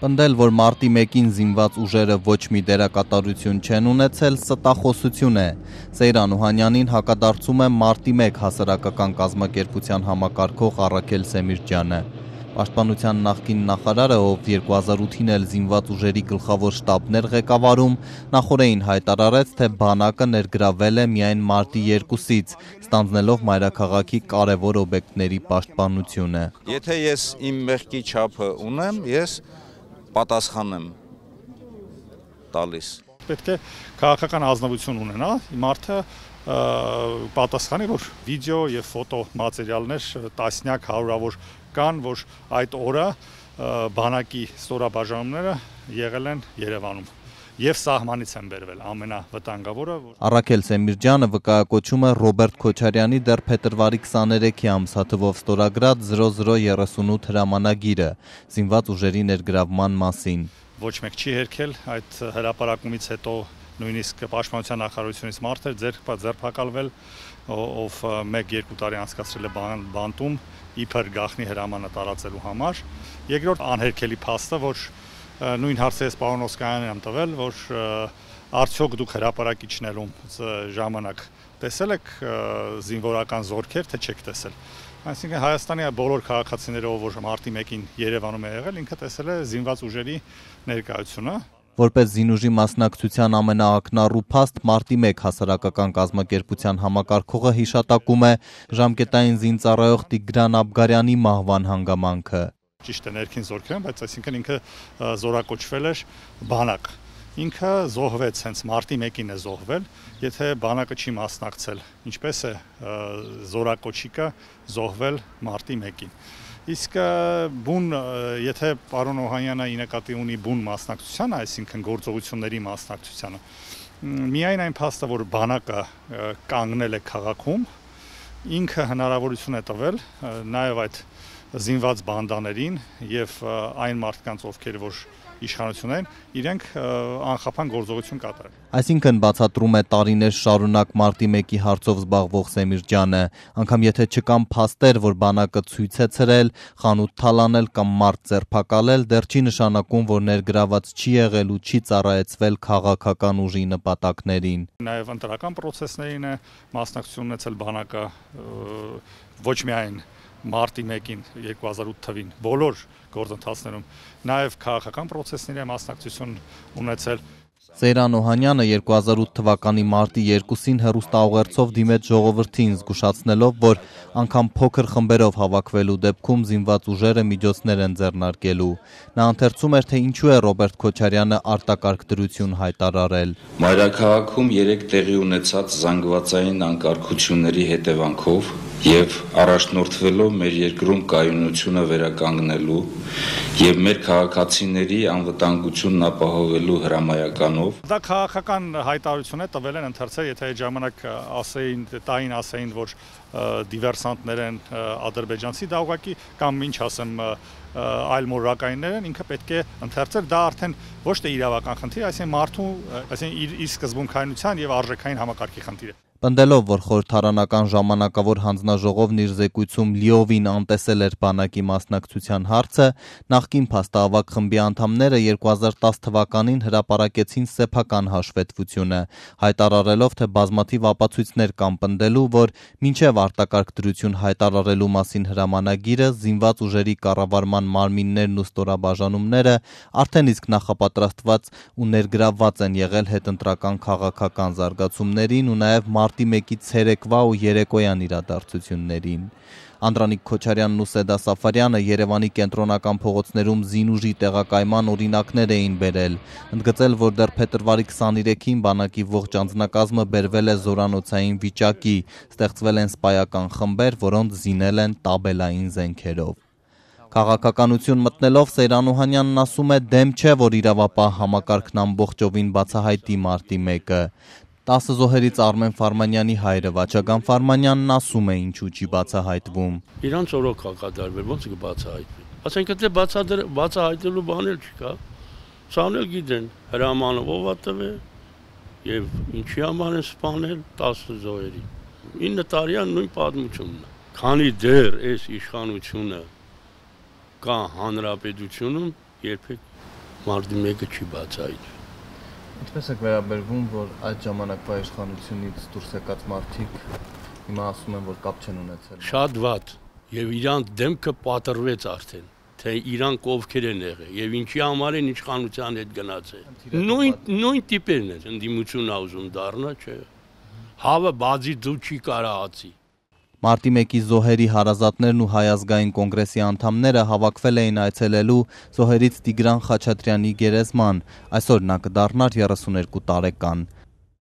Պնդել, որ մարտի 1-ին զինված ուժերը ոչ մի դերակատարություն չեն ունեցել, ստախոսություն է։ Սեյրան Օհանյանին հակադարձում է մարտի 1 հասարակական կազմակերպության համակարգող Առաքել Սեմիրճյանը։ Պաշտպանության նախկին նախարարը, ով 2008-ին էլ զինված ուժերի գլխավոր շտաբն էր ղեկավարում, նախօրեին հայտարարեց, թե բանակը ներգրավել է միայն մարտի 2-ից, ստանձնելով մայրաքաղաքի կարևոր օբյեկտների պաշտպանությունը։ Եթե ես իմ մեղքի չափը ունեմ, ես պատասխան եմ տալիս։ Պետք է քաղաքական ազնվություն ունենա, մարդը պատասխանի, որ վիդեո եւ ֆոտո մատերիալներ տասնյակ հարյուրավոր կան, որ այդ օրը բանակի ստորաբաժանումները եղել են Երևանում եւ սահմանից են բերվել ամենավտանգավորը։ Առաքել Սեմիրճյանը վկայակոչում է Ռոբերտ Քոչարյանի դեռ փետրվարի 23-ի ամսաթվով ստորագրած 0038 հրամանագիրը զինված ուժերի ներգրավման մասին։ Ոչ մեկ չի հերքել այդ հրապարակումից հետո նույնիսկ պաշտպանության նախարարությունից մարդ էր ձերբակալվել, ով 1-2 տարի անցկացրել է բանտում իբր գախնի հրամանը տարածելու համար։ Երկրորդ անհերքելի փաստը, որ նույն հարցը ես պարոն Օսկանյանին եմ տվել, որ արդյոք դուք հրապարակիչներում ժամանակ տեսել եք զինվորական զորքեր, թե չեք տեսել։ Այսինքն Հայաստանի բոլոր քաղաքացիները, ով մարտի 1-ին Երևանում է եղել, ինքը տեսել է զինված ուժերի ներկայությունը։ Որպես զինուժի մասնակցության ամենաակնառու փաստ մարտի 1 հասարակական կազմակերպության համակարգողը հիշատակում է ժամկետային զինծառայող Տիգրան Աբգարյանի մահվան հանգամանքը։ Ճիշտ է ներքին զորքեր են, բայց այսինքն ինքը զորակոչվել էր բանակ։ Ինքը զոհվեց, հենց մարտի 1-ին է զոհվել, եթե բանակը չի մասնակցել, ինչպես է զորակոչիկը զոհվել մարտի 1-ին։ Իսկ բուն, եթե պարոն Օհանյանը ի նկատի ունի բուն մասնակցությանը, այսինքն գործողությունների մասնակցությանը, միայն այն փաստը, որ բանակը կանգնել է քաղաքում, ինքը հնարավորություն է տվել նաև այդ զինված բանդաներին եւ այն մարդկանց, ովքեր որ իշխանություն են, իրենք անխափան գործողություն կատարել։ Այսինքն բացատրում է տարիներ շարունակ մարտի 1-ի հարցով զբաղվող Սեմիրճյանը, անգամ եթե չկան փաստեր, որ բանակը ցույց է ցրել, խանութ թալանել կամ մարդ ձերբակալել, դեռ չի նշանակում, որ ներգրաված չի եղել ու չի ծառայեցվել քաղաքական ուժի նպատակներին։ Նաև ընտրական process-ներին է մասնակցություն ունեցել բանակը, ոչ միայն մարտի 1-ին 2008 թվին բոլոր գործընթացներում, նաև քաղաքական process-ների է մասնակցություն ունեցել։ Սեյրան Օհանյանը 2008 թվականի մարտի 2-ին հեռուստաուղերձով դիմեց ժողովրդին, զգուշացնելով, որ անգամ փոքր խմբերով հավաքվելու դեպքում զինված ուժերը միջոցներ են ձեռնարկելու։ Նա ընթերցում էր, թե ինչու է Ռոբերտ Քոչարյանը արտակարգ դրություն հայտարարել։ Մայրաքաղաքում 3 տեղի ունեցած զանգվածային անկարգությունների հետևանքով եւ առաջնորդվելով մեր երկրում կայունությունը վերականգնելու եւ մեր քաղաքացիների անվտանգությունն ապահովելու հրամայականով դա քաղաքական հայտարարություն է տվել են ընթերցել, եթե այդ ժամանակ ասեին, որ դիվերսանտներ են ադրբեջանցի, դա ուղղակի կամ ինչ ասեմ այլ մորակայիններ են, ինքը պետք է ընթերցել, դա արդեն ոչ թե իրավական խնդիր, այսինքն մարդու, այսինքն իր սկզբունքայնության եւ արժեքային համակարգի խնդիր է։ Պնդելով, որ խորհրդարանական ժամանակավոր հանձնաժողովն իր զեկույցում լիովին անտեսել էր բանակի մասնակցության հարցը, նախկին փաստահավաք խմբի անդամները 2010 թվականին հրապարակեցին սեփական հաշվետվությունը, հայտարարելով, թե բազմաթիվ ապացույցներ կան պնդելու, որ մինչև արտակարգ դրություն հայտարարելու մասին հրամանագիրը զինված ուժերի կառավարման մարմիններն ու ստորաբաժանումները արդեն իսկ նախապատրաստված ու ներգրավված են եղել հետընտրական քաղաքական զարգացումներին ու նաև մարտի 1-ի ցերեկվա ու երեկոյան իրադարձություններին։ Անդրանիկ Քոչարյանն ու Սեդա Սաֆարյանը Երևանի կենտրոնական փողոցներում զինուժի տեղակայման օրինակներ էին բերել, ընդգծել, որ դեռ փետրվարի 23-ին բանակի ողջ անձնակազմը բերվել է զորանոցային վիճակի, ստեղծվել են սպայական խմբեր, որոնց զինել են տաբելային զենքերով։ Քաղաքականություն մտնելով Սեյրան Օհանյանն ասում է, դեմ չէ, որ իրավապահ համակարգն ամբողջովին բացահայտի մարտի 1-ը։ 10 զոհերից Արմեն Ֆարմանյանի հայրը Վաչագան Ֆարմանյանն ասում է, ինչու չի բացահայտվում։ Իրանց օրոք կատարվել, ոնց կբացահայտվի։ Ասենք թե բացահայտելու բան էլ չկա։ Սան էլ գիտեն, հրամանով ով է տվել եւ ինչի համար են սպանել 10 զոհերի։ 9 տարի նույն պատմությունն է։ Քանի դեռ այս իշխանությունը կա հանրապետությունում, երբեք Մարտի 1-ը չի բացահայտվի։ Ինչպես եք վերաբերվում, որ այդ ժամանակվա իշխանությունից դուրս եկած մարդիկ հիմա ասում են, որ կապ չեն ունեցել։ Շատ վատ, եւ իրան դեմքը պատրվեց արդեն, թե իրանք ովքեր են եղել եւ ինչի համար են իշխանության հետ գնացել։ Նույն տիպերն են, ընդդիմություն ուզում դառնա, չէ։ Հավը բազի դու չի կարահացի։ Մարտի 1-ի զոհերի հարազատներն ու Հայ ազգային կոնգրեսի անդամները հավաքվել էին այցելելու զոհերից Տիգրան Խաչատրյանի գերեզման, այսօր նա կդառնար 32 տարեկան։